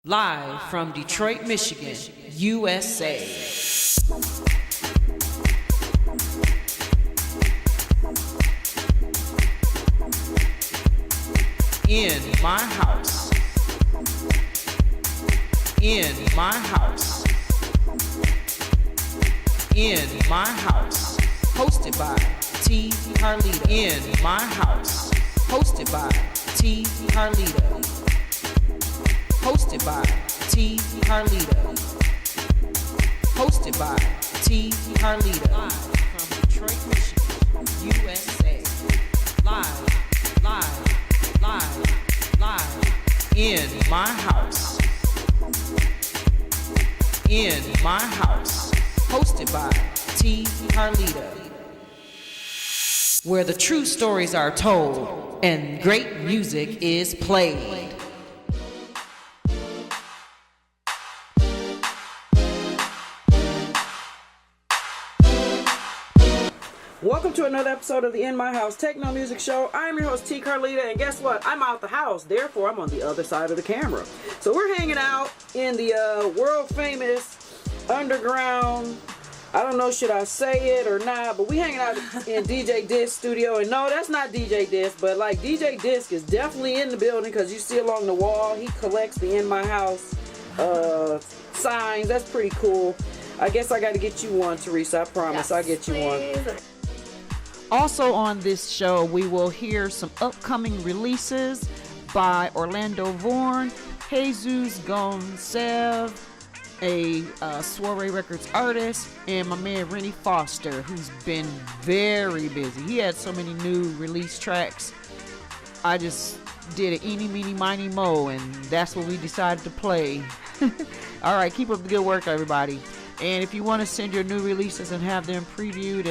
Live from Detroit, Michigan, USA. In my house. In my house. In my house. Hosted by T. Carlita. In my house. Hosted by T. Carlita. Hosted by T. Carlita. Hosted by T. Carlita. Live from Detroit, Michigan, USA. Live. In my house. In my house. Hosted by T. Carlita. Where the true stories are told and great music is played. Welcome to another episode of the In My House Techno Music Show. I'm your host T. Carlita, and guess what? I'm out the house, therefore I'm on the other side of the camera. So we're hanging out in the world famous underground, I don't know should I say it or not, but we hanging out in DJ Disc studio. And no, that's not DJ Disc, but like DJ Disc is definitely in the building because you see along the wall, he collects the In My House signs. That's pretty cool. I guess I got to get you one, Theresa. I promise. Yes, I'll get you one. Also on this show, we will hear some upcoming releases by Orlando Voorn, Jesus Gonsev, a Soiree Records artist, and my man Rennie Foster, who's been very busy. He had so many new release tracks. I just did an eeny, meeny, miny, mo, and that's what we decided to play. All right, keep up the good work, everybody. And if you want to send your new releases and have them previewed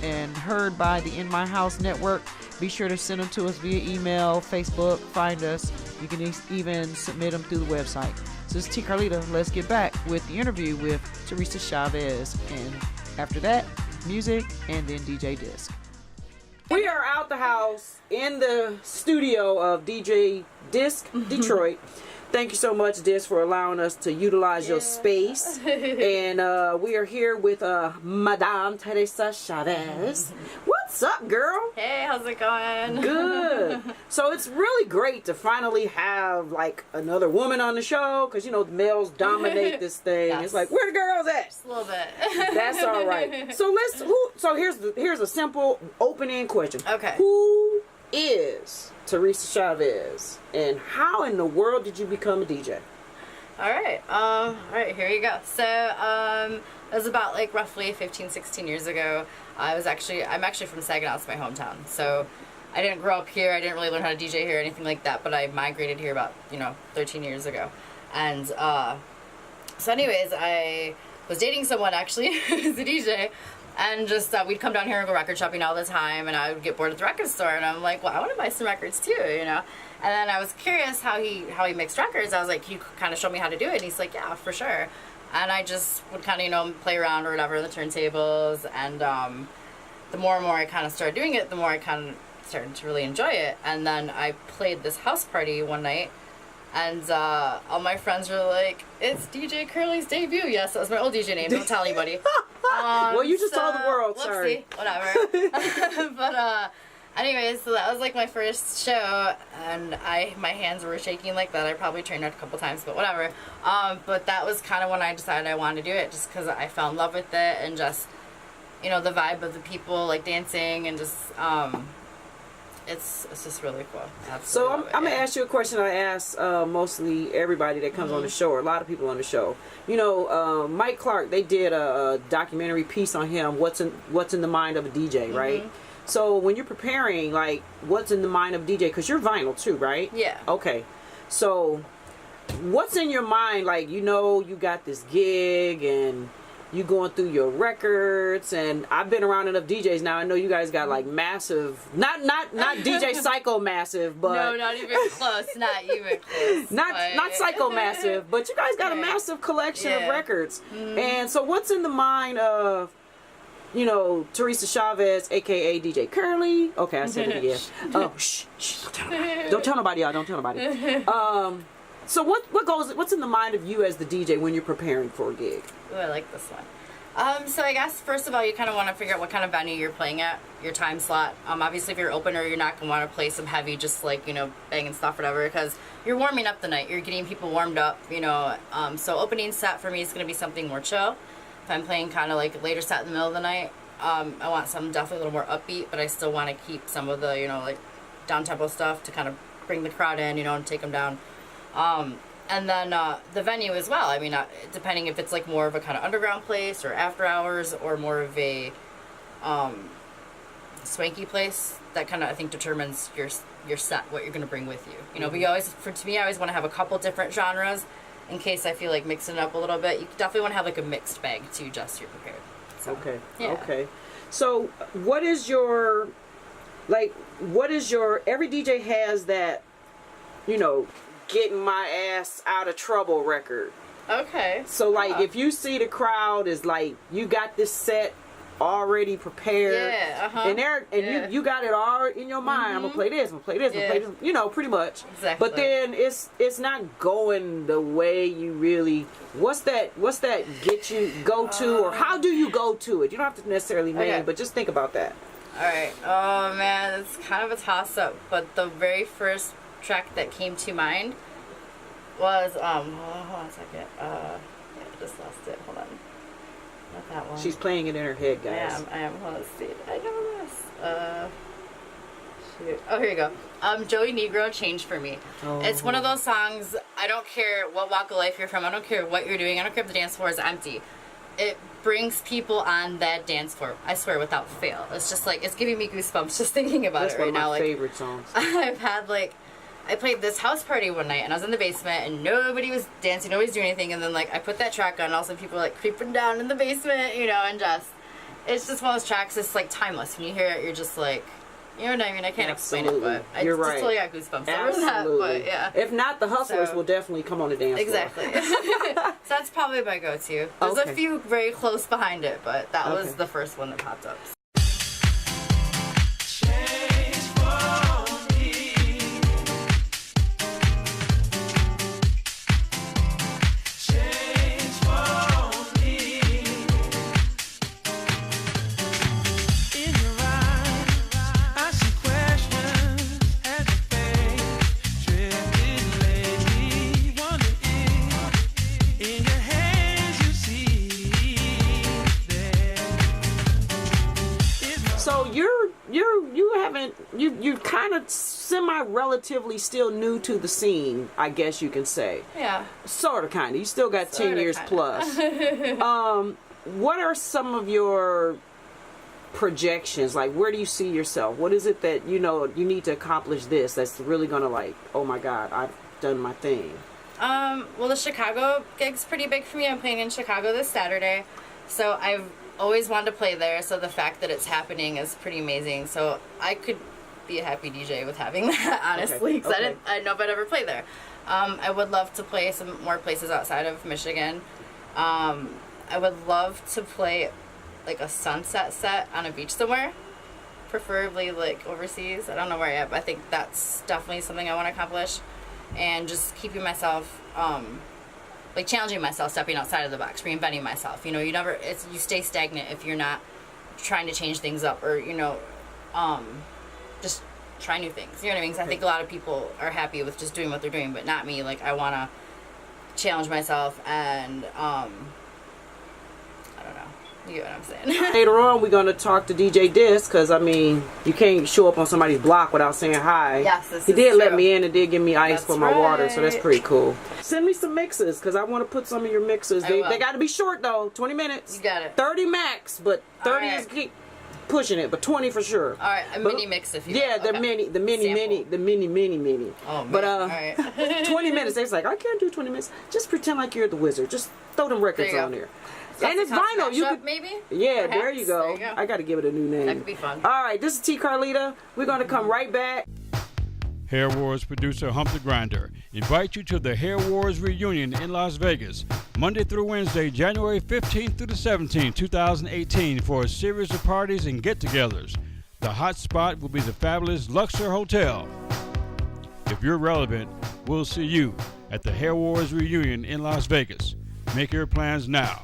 and heard by the In My House network, be sure to send them to us via email, Facebook, find us. You can even submit them through the website. So this is T. Carlita. Let's get back with the interview with Theresa Chavez. And after that, music and then DJ Disc. We are out the house in the studio of DJ Disc Detroit. Thank you so much, Disc, for allowing us to utilize your space. And we are here with Madame Theresa Chavez. What's up, girl? Hey, how's it going? Good. So it's really great to finally have like another woman on the show because, you know, the males dominate this thing. Yes. It's like, where the girls at? Just a little bit. That's all right. So here's a simple open-end question. Okay. Who is Theresa Chavez, and how in the world did you become a DJ? All right, here you go. So, it was about like roughly 15, 16 years ago. I'm actually from Saginaw, it's my hometown. So, I didn't grow up here. I didn't really learn how to DJ here or anything like that, but I migrated here about, 13 years ago. And, so anyways, I was dating someone actually who's a DJ. And just we'd come down here and go record shopping all the time, and I would get bored at the record store, and I'm like, well, I want to buy some records too, And then I was curious how he mixed records. I was like, can you kind of show me how to do it? And he's like, yeah, for sure. And I just would kind of play around or whatever the turntables, and the more and more I kind of started doing it, the more I kind of started to really enjoy it. And then I played this house party one night. And all my friends were like, it's DJ Curly's debut. Yes, that was my old DJ name. Don't tell anybody. Well, you just told the world. Sorry. Whatever. But anyways, so that was like my first show. And my hands were shaking like that. I probably trained it a couple times, but whatever. But that was kind of when I decided I wanted to do it, just because I fell in love with it. And just, the vibe of the people, like dancing and just... It's just really cool. Absolutely. So I'm going to ask you a question I ask mostly everybody that comes on the show, or a lot of people on the show. Mike Clark, they did a documentary piece on him, what's in the mind of a DJ, right? So when you're preparing, like, what's in the mind of a DJ, because you're vinyl too, right? Yeah. Okay. So what's in your mind, like, you got this gig and... you going through your records, and I've been around enough DJs now. I know you guys got like massive, not DJ Psycho massive, but no, not even close, not even close. not Psycho massive, but you guys got a massive collection of records. And so, what's in the mind of Theresa Chavez, aka DJ Curly? Okay, I said it again. Oh, shh, don't tell nobody, y'all. Don't tell nobody. So what's in the mind of you as the DJ when you're preparing for a gig? Ooh, I like this one. So I guess first of all, you kind of want to figure out what kind of venue you're playing at, your time slot. Obviously, if you're opener, you're not going to want to play some heavy, just like, banging stuff, whatever, because you're warming up the night. You're getting people warmed up, So opening set for me is going to be something more chill. If I'm playing kind of like a later set in the middle of the night, I want something definitely a little more upbeat, but I still want to keep some of the, like down-tempo stuff to kind of bring the crowd in, and take them down. And then the venue as well. I mean, depending if it's like more of a kind of underground place or after hours or more of a swanky place, that kind of I think determines your set, what you're going to bring with you. But I always want to have a couple different genres in case I feel like mixing it up a little bit. You definitely want to have like a mixed bag to just you're prepared. So, okay. Yeah. Okay. So what is your every DJ has that, getting my ass out of trouble record. Okay. So like if you see the crowd is like you got this set already prepared, and you got it all in your mind. I'm gonna play this, I'm gonna play this, I'm gonna play this. Pretty much. Exactly. But then it's not going the way you really. What's that get you go to, or how do you go to it? You don't have to necessarily name, but just think about that. All right. Oh man, it's kind of a toss up. But the very first track that came to mind was hold on a second. I just lost it. Hold on. Not that one. She's playing it in her head, guys. I am. Hold on, let's see. I know this. Shoot. Oh, here you go. Joey Negro, Change for Me. Oh. It's one of those songs. I don't care what walk of life you're from. I don't care what you're doing. I don't care if the dance floor is empty. It brings people on that dance floor. I swear, without fail. It's just like it's giving me goosebumps just thinking about it right now. That's one of my favorite songs. I've had I played this house party one night and I was in the basement and nobody was dancing, nobody's doing anything, and then I put that track on and all of a sudden people were creeping down in the basement, and just it's just one of those tracks that's timeless. When you hear it, you're just like, you know what I mean? I can't explain it, but I just totally got goosebumps over that. But yeah. If not, the Hustlers will definitely come on the dance floor. Exactly. So that's probably my go-to. There's a few very close behind it, but that was the first one that popped up. You kind of semi-relatively still new to the scene, I guess you can say. Yeah. Sort of, kind of. You still got 10 years plus. What are some of your projections? Where do you see yourself? What is it that, you need to accomplish this that's really going to oh my God, I've done my thing? Well, the Chicago gig's pretty big for me. I'm playing in Chicago this Saturday. So I've always wanted to play there, so the fact that it's happening is pretty amazing. So I could be a happy DJ with having that, honestly, because I didn't know if I'd ever play there. I would love to play some more places outside of Michigan. I would love to play a sunset set on a beach somewhere, preferably overseas. I don't know where yet, but I think that's definitely something I want to accomplish, and just keeping myself challenging myself, stepping outside of the box, reinventing myself. You stay stagnant if you're not trying to change things up, or just try new things. You know what I mean? 'Cause I think a lot of people are happy with just doing what they're doing, but not me. I want to challenge myself, and I don't know. You get what I'm saying? Later on, we're going to talk to DJ Disc, because, you can't show up on somebody's block without saying hi. Yes, He did let true. me in and did give me ice for my water, so that's right. pretty cool. Send me some mixes, because I want to put some of your mixes. They got to be short, though. 20 minutes. You got it. 30 max, but 30 right. is keep pushing it, but 20 for sure. All right, mini mix if you Yeah, want. the mini. Oh, man. But all right. 20 minutes, it's I can't do 20 minutes. Just pretend like you're the wizard. Just throw them records on there. And it's vinyl. You could, maybe? yeah, Perhaps. there you go. I got to give it a new name. That could be fun. All right, this is T. Carlita. We're going to come right back. Hair Wars producer Hump the Grinder invites you to the Hair Wars reunion in Las Vegas, Monday through Wednesday, January 15th through the 17th, 2018, for a series of parties and get-togethers. The hot spot will be the fabulous Luxor Hotel. If you're relevant, we'll see you. at the Hair Wars reunion in Las Vegas. Make your plans now.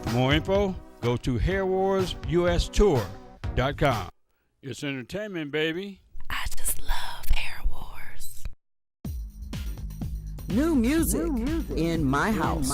For more info, go to hairwarsustour.com. It's entertainment, baby. I just love Hair Wars. New music in my house.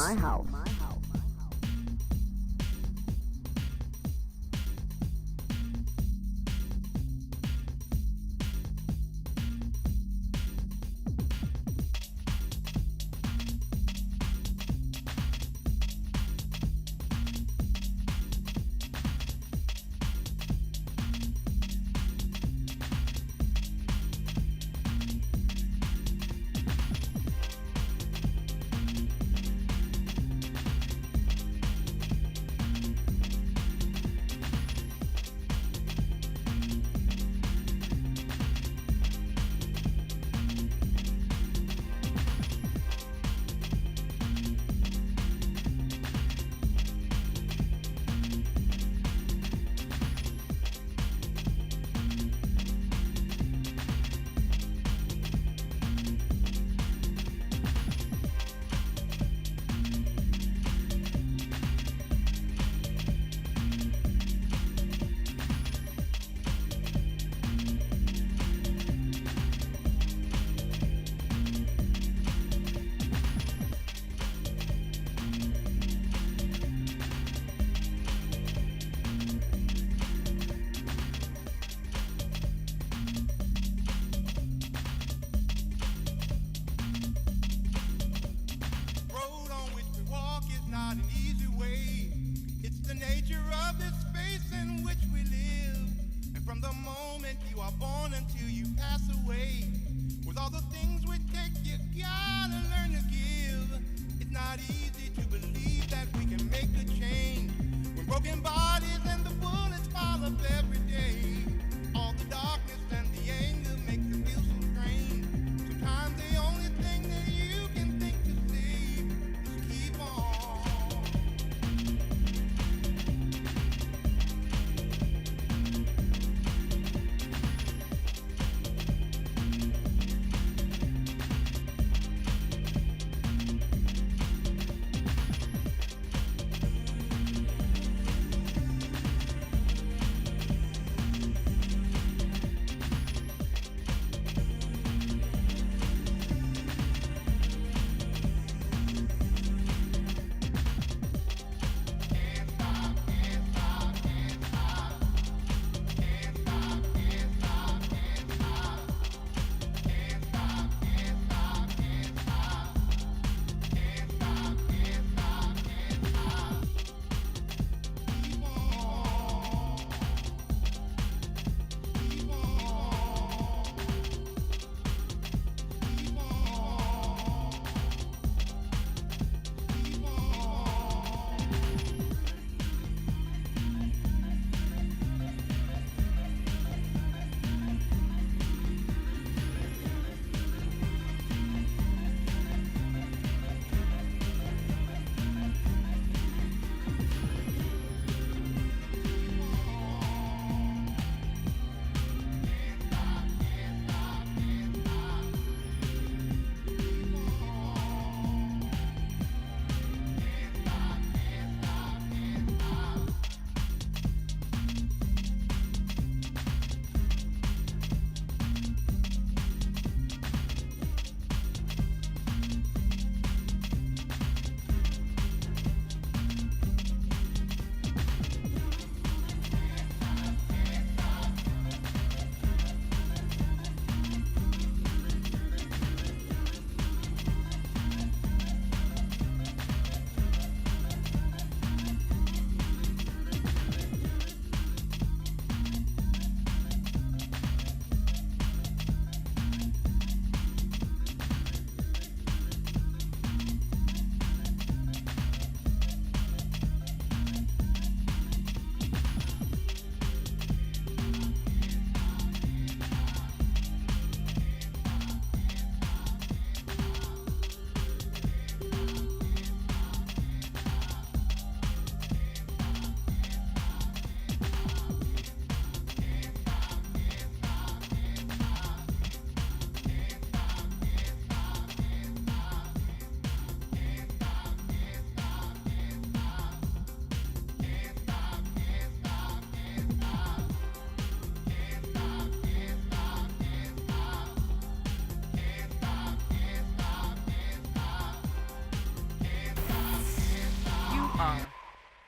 are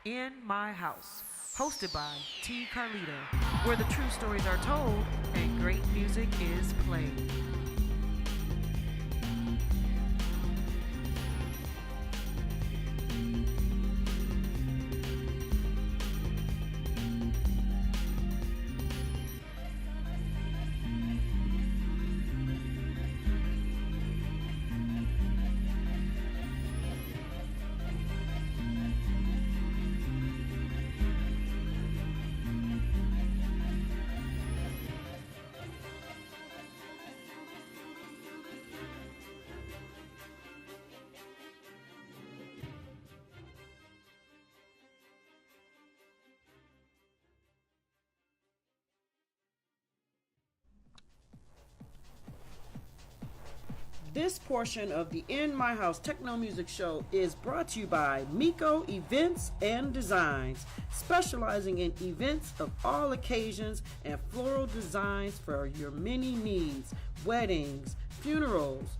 in my house, hosted by T. Carlita, where the true stories are told and great music is played. This portion of the In My House Techno Music Show is brought to you by Miko Events and Designs, specializing in events of all occasions and floral designs for your many needs, weddings, funerals,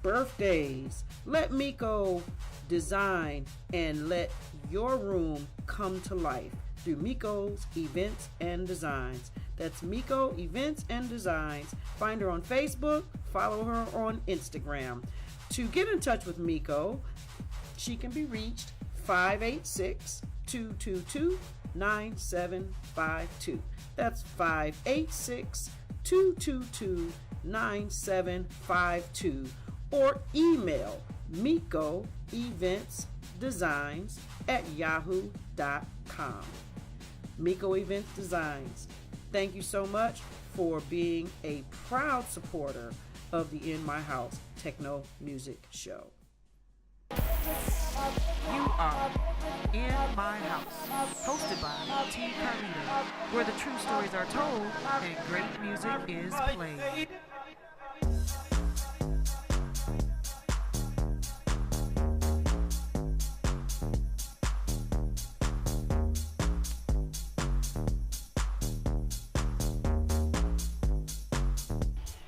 birthdays. Let Miko design and let your room come to life through Miko's Events and Designs. That's Miko Events and Designs. Find her on Facebook, follow her on Instagram. To get in touch with Miko, she can be reached 586-222-9752. That's 586-222-9752. Or email Miko Events Designs at yahoo.com. Miko Events Designs. Thank you so much for being a proud supporter of the In My House Techno Music Show. You are in my house, hosted by T. Carlita, where the true stories are told and great music is played.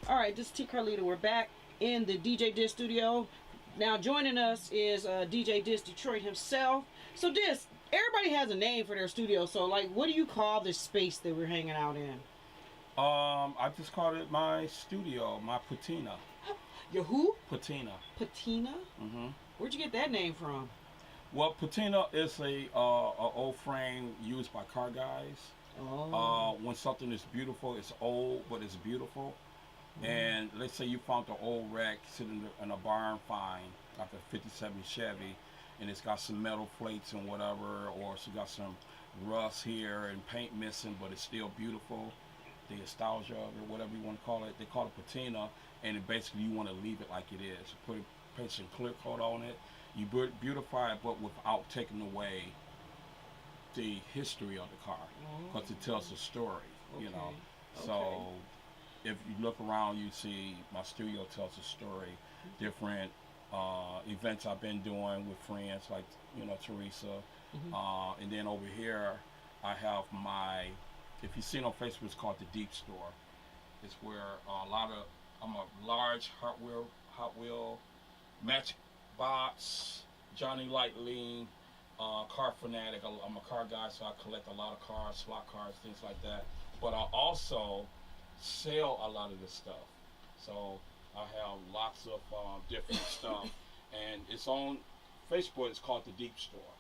All right, this is T. Carlita. We're back in the DJ Dis studio. Now joining us is DJ Dis Detroit himself. So Dis, everybody has a name for their studio. So like, what do you call this space that we're hanging out in? I just called it my studio, my patina. Your who? Patina. Patina? Mm-hmm. Where'd you get that name from? Well, patina is a old frame used by car guys. Oh. When something is beautiful, it's old, but it's beautiful. And let's say you found the old wreck sitting in a barn find, like a 57 Chevy, and it's got some metal plates and whatever, or it's got some rust here and paint missing, but it's still beautiful. The nostalgia of it, whatever you want to call it, they call it patina, and it basically you want to leave it like it is. Put some clear coat on it, you beautify it, but without taking away the history of the car, because it tells a story, you know. So if you look around, you see my studio tells a story. Different events I've been doing with friends like, you know, Theresa. And then over here, I have my, if you've seen on Facebook, it's called the Deep Store. It's where I'm a large Hot Wheel, Matchbox, Johnny Lightning, car fanatic. I'm a car guy, so I collect a lot of cars, slot cars, things like that. But I also sell a lot of this stuff, so I have lots of different stuff, and it's on Facebook. It's called the Deep Store.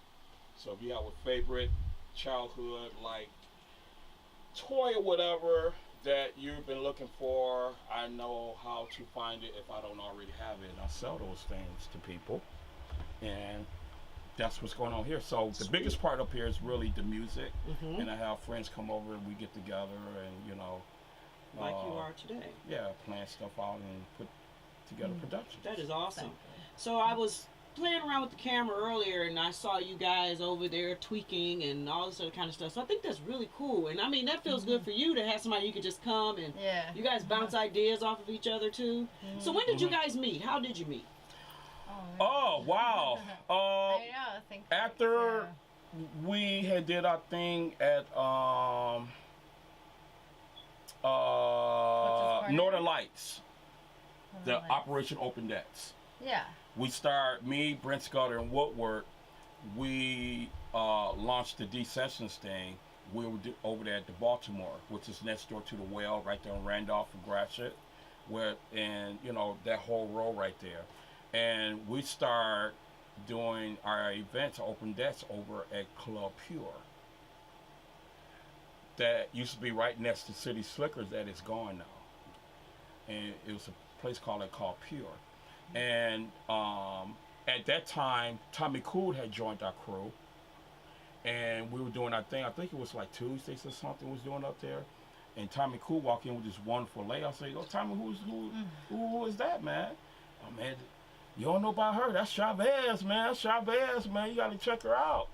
So if you have a favorite childhood like toy or whatever that you've been looking for, I know how to find it if I don't already have it, and I sell those things to people, and that's what's going on here. So the biggest part up here is really the music, and I have friends come over and we get together and, you know, like you are today. Yeah, plan stuff out and put together productions. That is awesome. So I was playing around with the camera earlier and I saw you guys over there tweaking and all this other kind of stuff. So I think that's really cool. And I mean, that feels good for you to have somebody you could just come and you guys bounce ideas off of each other too. So when did you guys meet? How did you meet? Oh, wow. I know, I think after we had did our thing at Northern Lights, the Operation Open Decks. Yeah. We started, me, Brent Scudder, and Woodward we launched the D Sessions thing. We were over there at the Baltimore, which is next door to the Well, right there on Randolph and Gratiot, and you know, that whole row right there. And we start doing our events, open desks over at Club Pure. That used to be right next to City Slickers, that is gone now. And it was a place called Pure. And at that time, Tommy Cool had joined our crew. And we were doing our thing. I think it was like Tuesdays or something we was doing up there. And Tommy Cool walked in with this wonderful lady. I said, "Oh, Tommy, who is that, man?" "Oh, man, you don't know about her. That's Chavez, man. Chavez, man. You got to check her out."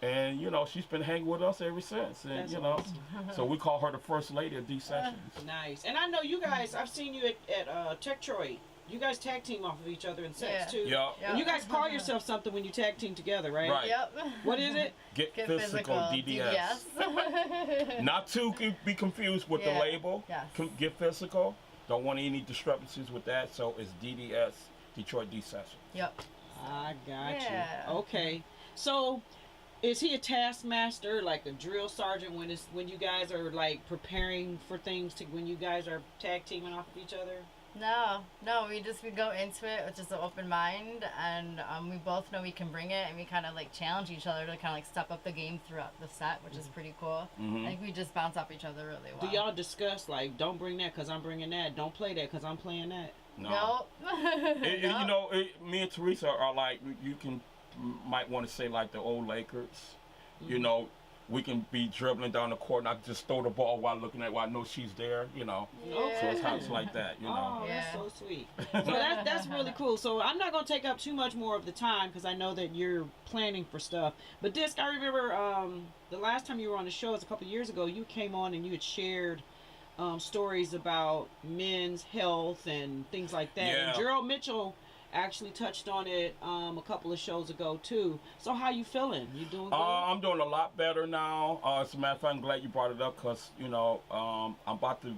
And, you know, she's been hanging with us ever since. And, That's you know, awesome. so we call her the first lady of these sessions. Nice. And I know you guys, I've seen you at Techtroid. You guys tag team off of each other in sets, too. Yeah. And you guys call yourself something when you tag team together, right? Right. Yep. What is it? Get physical, DDS. Not to be confused with the Yeah. label. Yes. Get physical. Don't want any discrepancies with that. So it's DDS, Detroit D Sessions. Yep. I got Yeah. you. Okay. So, is he a taskmaster, like a drill sergeant, when you guys are like preparing for things when you guys are tag teaming off of each other? No, we go into it with just an open mind, and we both know we can bring it, and we kind of like challenge each other to kind of like step up the game throughout the set, which is pretty cool. I think we just bounce off each other really well. Do y'all discuss like, don't bring that because I'm bringing that, don't play that because I'm playing that? No. Nope. You know, me and Theresa are like, might want to say like the old Lakers. You know, we can be dribbling down the court and I just throw the ball while I know she's there, you know. Yeah. So it's how it's like that, you know. Oh, that's Yeah. so sweet. So that's really cool. So I'm not going to take up too much more of the time because I know that you're planning for stuff. But Disc, I remember the last time you were on the show was a couple years ago. You came on and you had shared stories about men's health and things like that. Yeah. And Gerald Mitchell actually touched on it a couple of shows ago too. So how you feeling? You doing good? I'm doing a lot better now. As a matter of fact, I'm glad you brought it up because, you know, I'm about to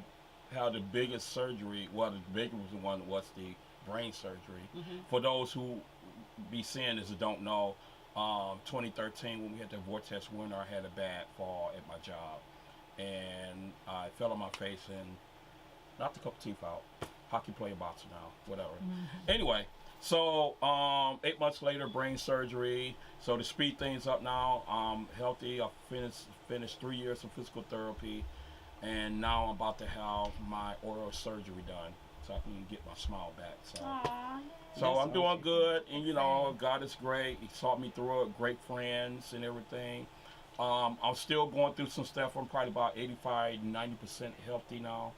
have the biggest surgery. Well, the biggest one was the brain surgery. For those who be seeing this and don't know, 2013 when we had the Vortex winter, I had a bad fall at my job. And I fell on my face and knocked a couple teeth out. Hockey player, boxer now, whatever. Anyway, so 8 months later, brain surgery. So to speed things up now, I'm healthy. I finished 3 years of physical therapy, and now I'm about to have my oral surgery done so I can get my smile back. So I'm doing good, and you know, God is great. He saw me through it. Great friends and everything. I'm still going through some stuff. I'm probably about 85-90% healthy now.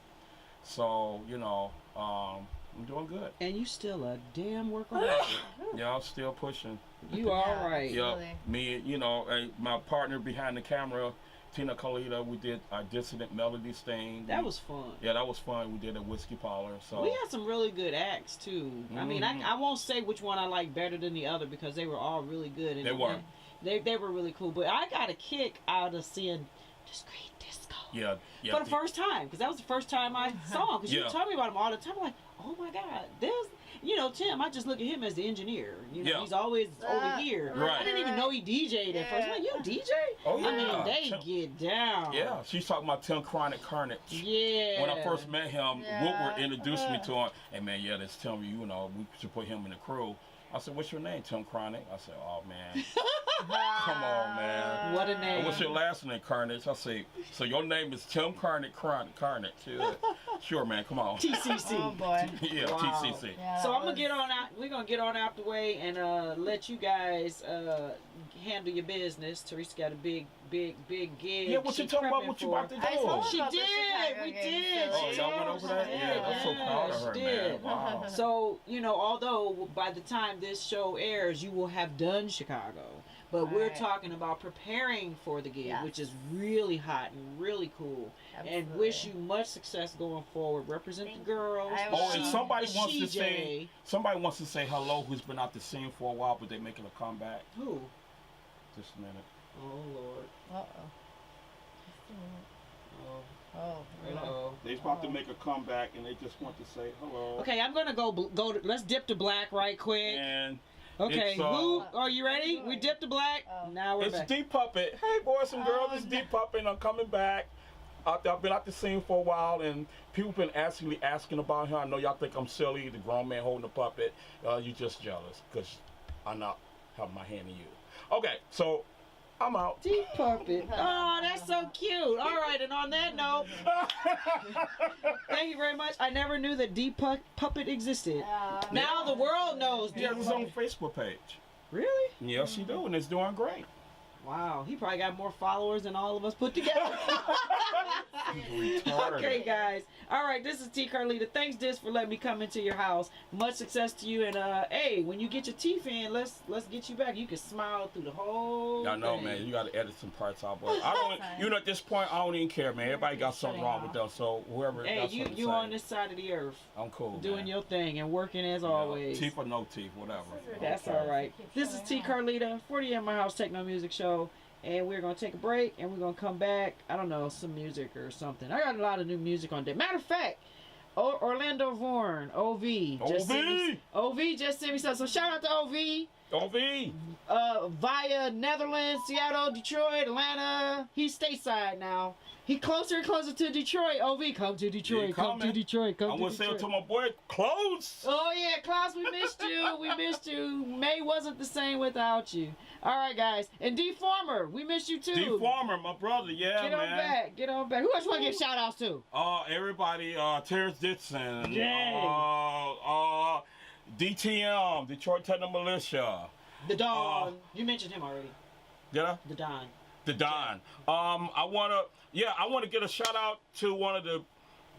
So, you know, I'm doing good. And you still a damn workaholic. Yeah, I'm still pushing. You all right. Yeah, Really. me, you know, my partner behind the camera, Carlita, we did our Dissonant Melodies thing. That was fun. Yeah, that was fun. We did a whiskey parlor. So We had some really good acts too. I mean, I won't say which one I like better than the other because they were all really good. And They were. They were really cool. But I got a kick out of seeing Discreet Disco. yeah. For the first time, because that was the first time I saw him. Because you Yeah. told me about him all the time. I'm like, oh my God, there's, you know, Tim. I just look at him as the engineer. You know, Yeah. he's always over here. Right. I didn't even know he DJ'd at first. I'm like, you DJ? Oh, yeah. I mean, they Tim- get down. Yeah, she's talking about Tim Chronic Carnage. Yeah. When I first met him, Yeah. Woodward introduced me to him. And man, yeah, that's Tim, you know, we should put him in the crew. I said, what's your name, Tim Chronic? I said, oh man, come on, man. What a And name. what's your last name, Carnage? I say, so your name is Tim Carnage, Carnage. Yeah. Sure, man, come on. TCC. Oh boy. Yeah, Wow. TCC. Yeah, So that I'm gonna was- get on out. We're gonna get on out the way and let you guys handle your business. Teresa got a big gig. Yeah, what you she's talking about? prepping What you for. about to do? I told She about the did. Chicago We game, did. so Oh, She y'all did. went over that? She Yeah, I'm so did. proud of her, She man. did. Wow. So, you know, although by the time this show airs, you will have done Chicago. But we're Right. talking about preparing for the gig, Yes. which is really hot and really cool. And wish you much success going forward. Represent the girls. I Oh, will. and somebody the wants to CJ. say hello who's been out the scene for a while, but they making a comeback. Who? Just a minute. Oh, Lord. Uh-oh. Oh, Oh. uh-oh. They're about to make a comeback, and they just want to say hello. Okay, I'm gonna go. Let's dip to black right quick. And Okay, It's, who? Are you ready? We dipped the black. Now we're It's back. D Puppet. Hey, boys and girls, it's D Puppet, and I'm coming back. I've been out the scene for a while, and people been asking about him. I know y'all think I'm silly, the grown man holding a puppet. You just jealous, because I'm not having my hand in you. Okay, so I'm out. D Puppet. Oh, that's so cute. All right, and on that note, thank you very much. I never knew that D Puppet existed. Now the world knows D He has his own Puppet. Facebook page. Really? Yes, he do, and it's doing great. Wow, he probably got more followers than all of us put together. Retarded. Okay, guys. All right, this is T. Carlita. Thanks, Dis, for letting me come into your house. Much success to you. And hey, when you get your teeth in, let's get you back. You can smile through the whole. I know, thing. man. You got to edit some parts out, but I don't. You know, at this point, I don't even care, man. Everybody got something wrong with them, so whoever Hey, got something to you say, on this side of the earth, I'm cool. doing man. your thing and working as You know, always. teeth or no teeth, whatever. That's all right. This is T. Carlita, 40 in my house Techno Music Show. And we're going to take a break, and we're going to come back. I don't know, some music or something. I got a lot of new music on there. Matter of fact, Orlando Voorn, OV. OV just sent me something. So shout out to OV. OV. Via Netherlands, Seattle, Detroit, Atlanta. He's stateside now. He closer and closer to Detroit. OV, come to Detroit. Come to Detroit. Come I'm to going to say it Detroit. to my boy, Close. Oh, yeah, Klaus, we missed you. We missed you. May wasn't the same without you. All right, guys. And D Farmer, we missed you too. D Farmer, my brother, yeah, Get man. on back. Get on back. Who else you want to give shout outs to? Everybody, Terrence Dixon. Yay. DTM, Detroit Techno Militia. The Don. You mentioned him already. Did I? The Don. The Don. I wanna get a shout out to one of the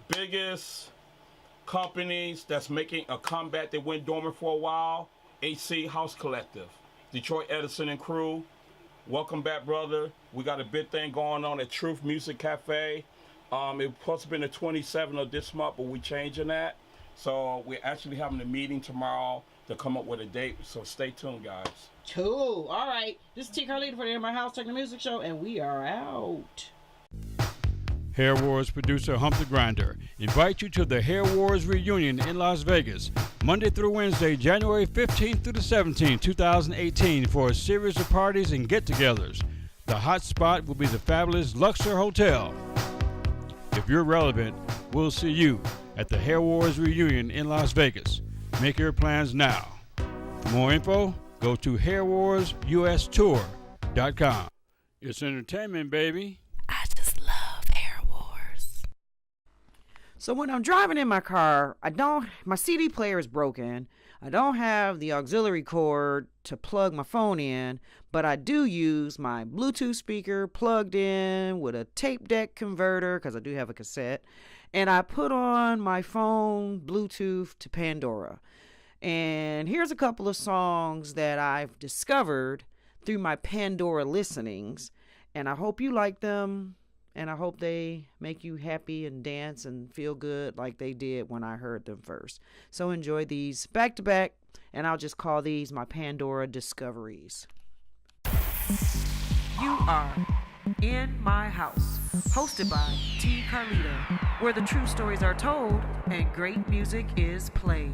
biggest companies that's making a comeback that went dormant for a while. HC House Collective, Detroit Edison and crew. Welcome back, brother. We got a big thing going on at Truth Music Cafe. It was supposed to be the 27th of this month, but we're changing that. So we're actually having a meeting tomorrow to come up with a date. So stay tuned, guys. Cool. All right. This is T. Carlita for the In My House Techno Music Show, and we are out. Hair Wars producer Hump the Grinder invite you to the Hair Wars reunion in Las Vegas, Monday through Wednesday, January 15th through the 17th, 2018, for a series of parties and get-togethers. The hot spot will be the fabulous Luxor Hotel. If you're relevant, we'll see you at the Hair Wars reunion in Las Vegas. Make your plans now. For more info, go to hairwarsustour.com. It's entertainment, baby. I just love Hair Wars. So when I'm driving in my car, my CD player is broken. I don't have the auxiliary cord to plug my phone in, but I do use my Bluetooth speaker plugged in with a tape deck converter, because I do have a cassette, and I put on my phone Bluetooth to Pandora. And here's a couple of songs that I've discovered through my Pandora listenings, and I hope you like them. And I hope they make you happy and dance and feel good like they did when I heard them first. So enjoy these back to back, and I'll just call these my Pandora discoveries. You are In My House, hosted by T. Carlita, where the true stories are told and great music is played.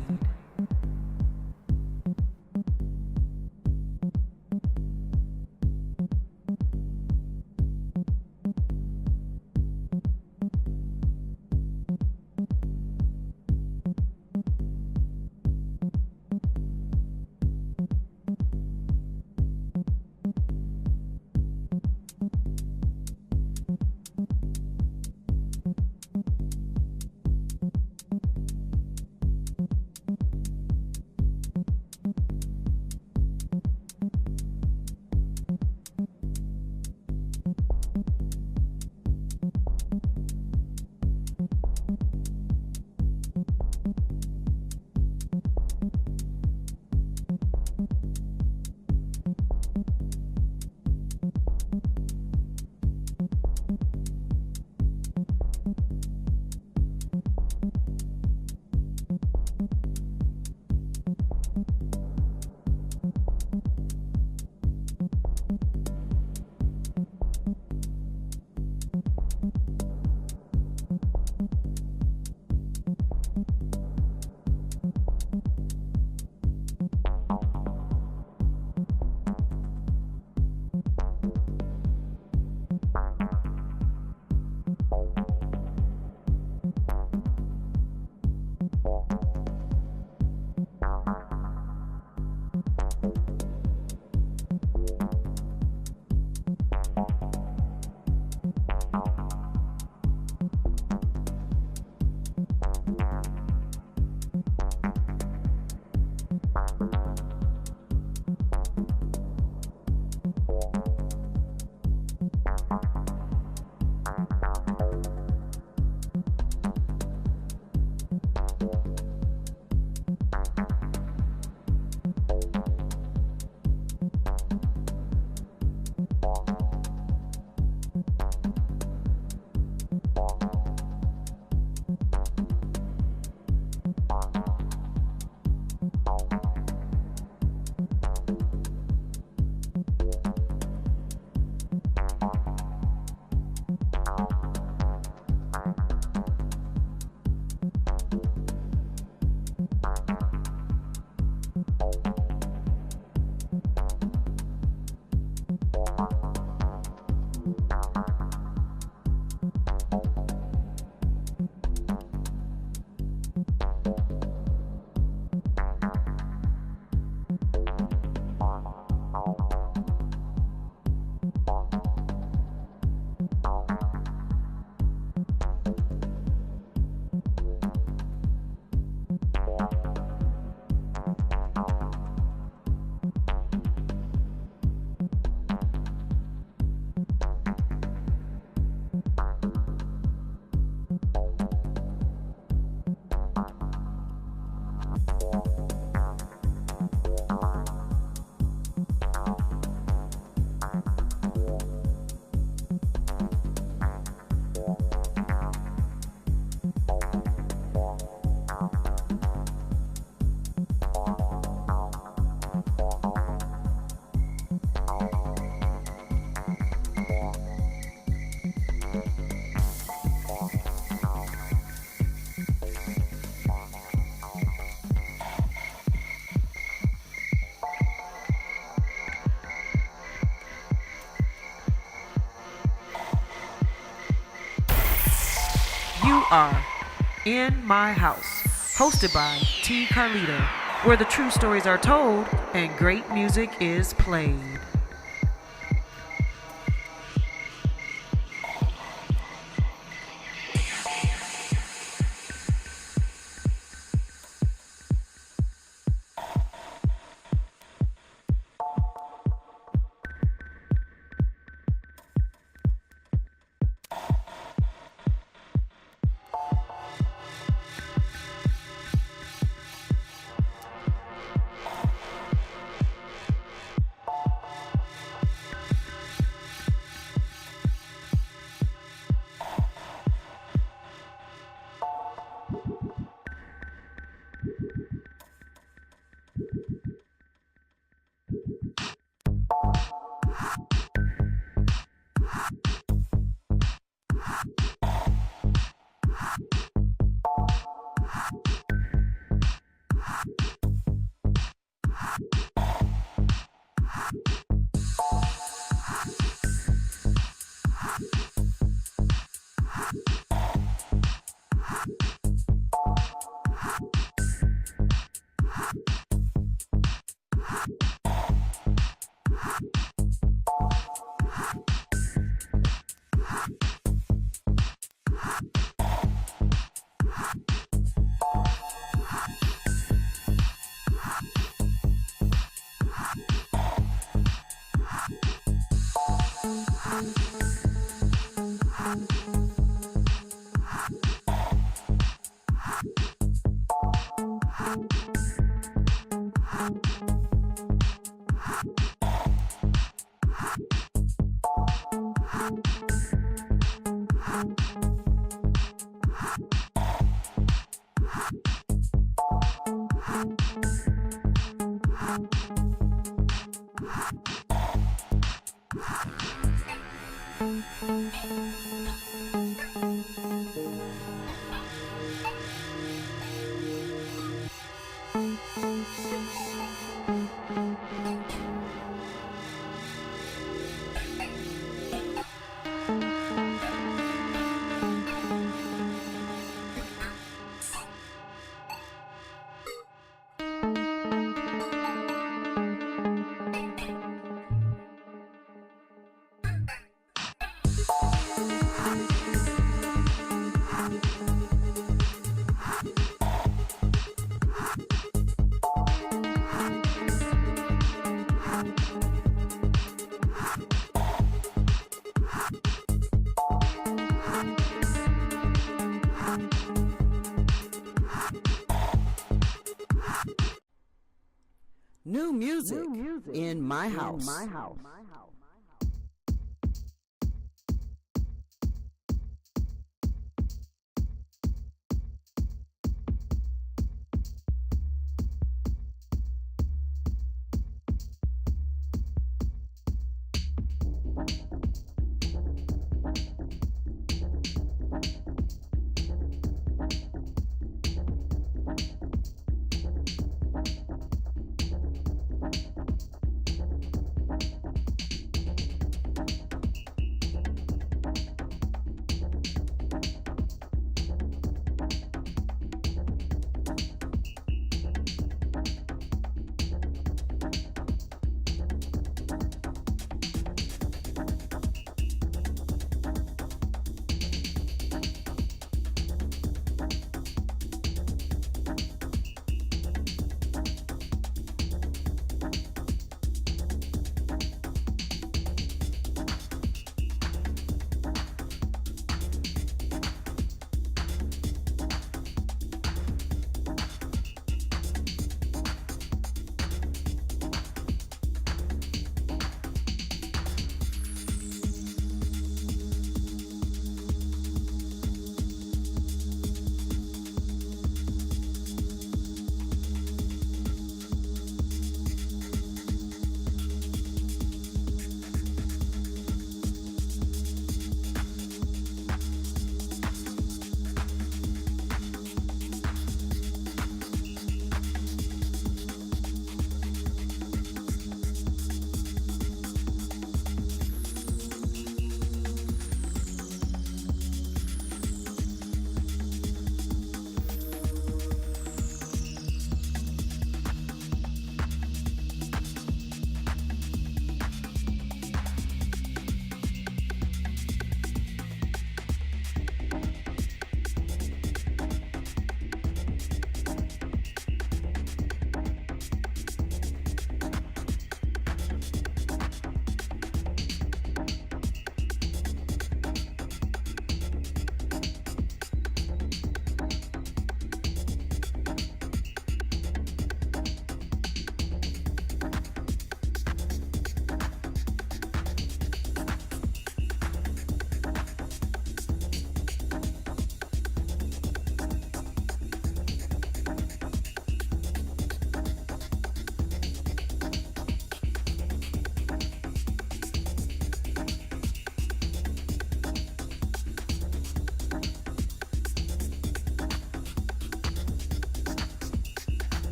You are In My House, hosted by T. Carlita, where the true stories are told and great music is played. New music in my house.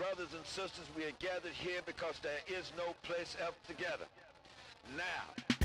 brothers and sisters, we are gathered here because there is no place else together. Now.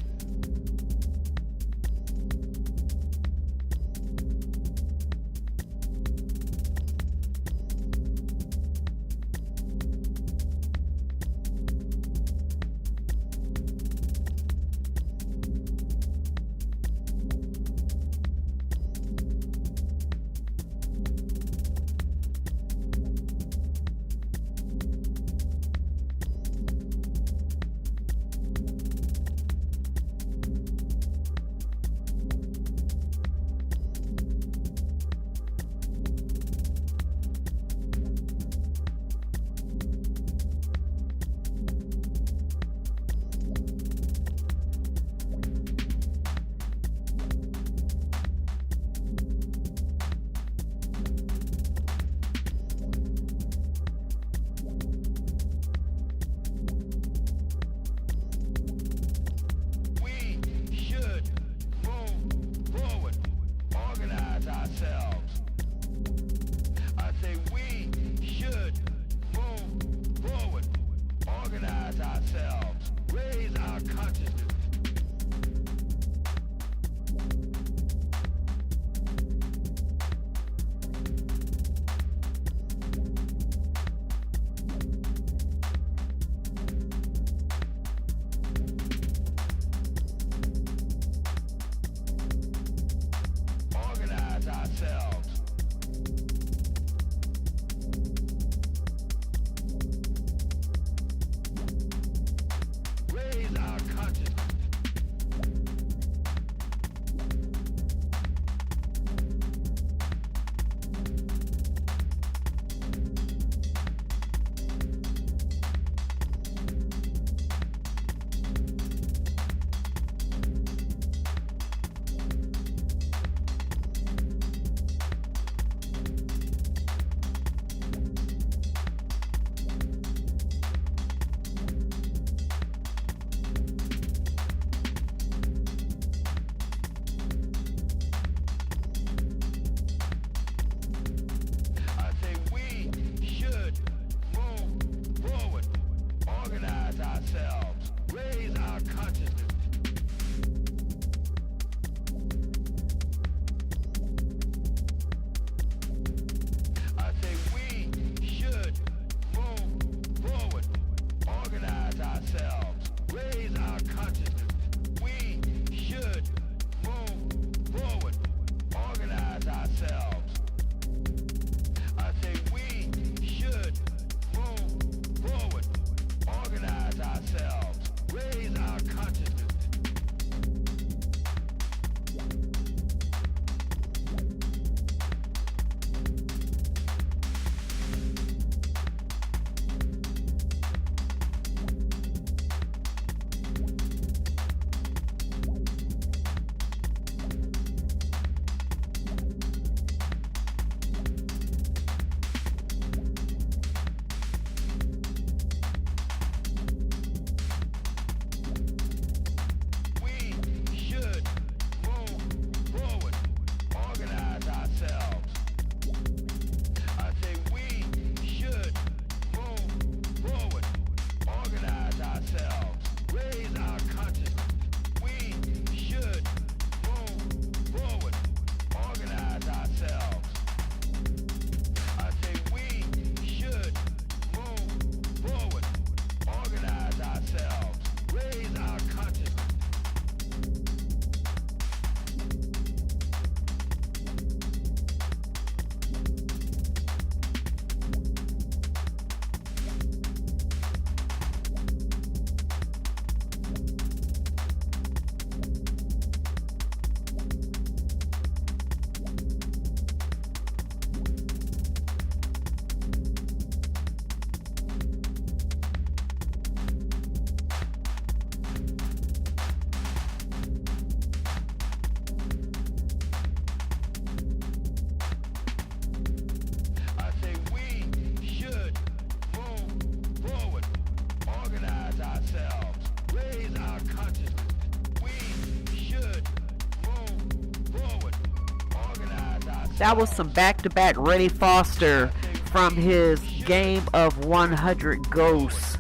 That was some back-to-back Rennie Foster from his Game of 100 Ghosts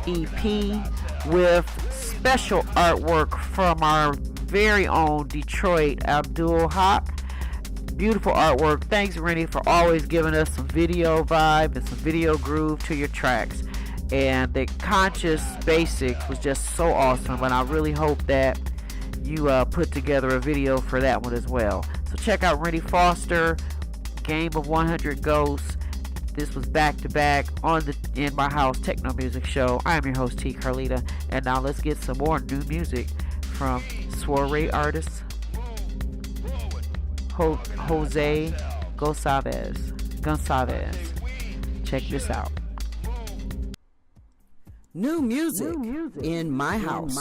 EP with special artwork from our very own Detroit Abdul Haq. Beautiful artwork. Thanks, Rennie, for always giving us some video vibe and some video groove to your tracks. And the Conscious Basics was just so awesome, and I really hope that you put together a video for that one as well. So check out Rennie Foster, Game of 100 Ghosts. This was back to back on the In My House Techno Music Show. I am your host, T. Carlita, and now let's get some more new music from Soiree artist Jose Gonsev. Check this out. New music in my house.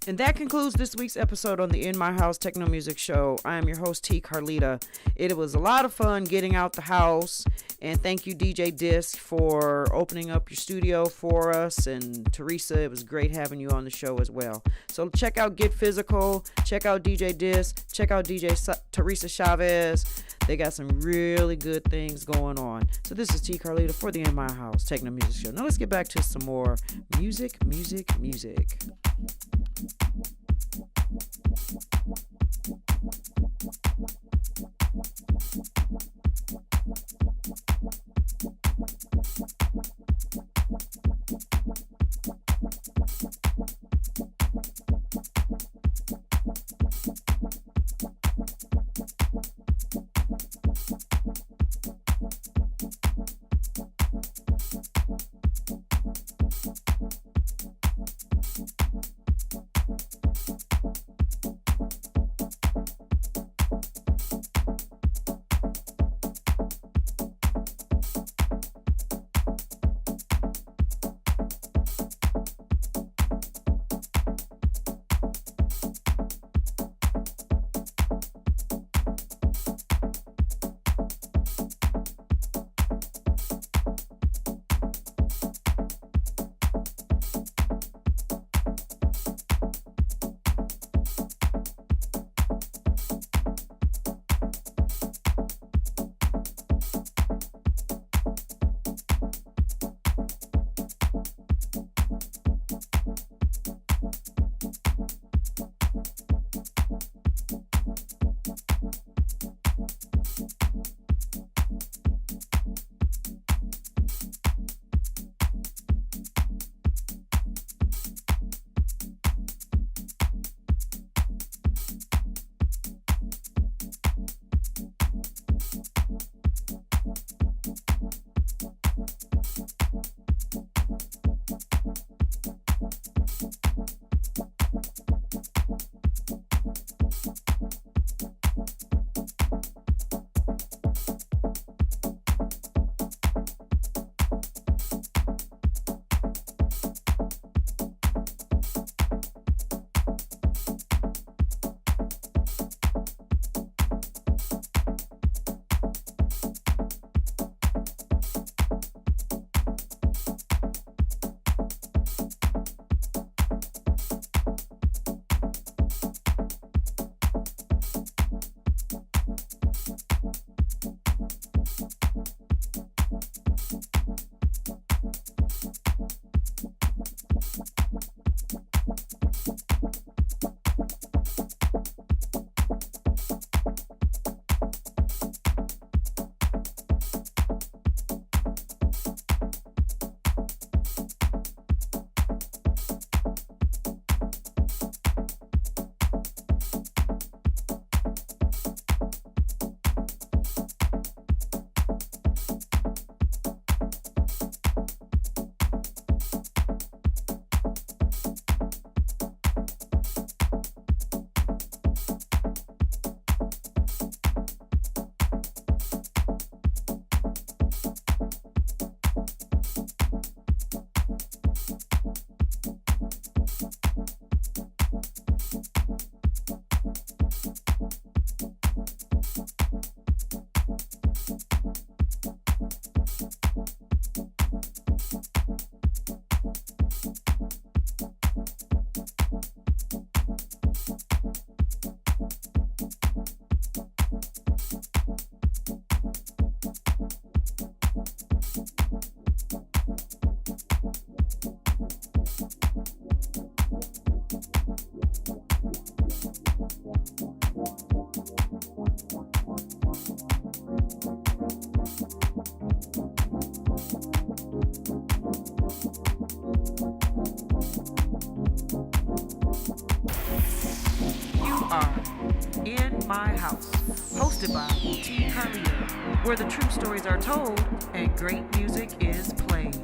And that concludes this week's episode on the In My House Techno Music Show. I am your host, T. Carlita. It was a lot of fun getting out the house. And thank you, DJ Disc, for opening up your studio for us. And Theresa, it was great having you on the show as well. So check out Get Physical. Check out DJ Disc. Check out Theresa Chavez. They got some really good things going on. So this is T. Carlita for the In My House Techno Music Show. Now let's get back to some more music. My House, hosted by T. Carlita, where the true stories are told and great music is played.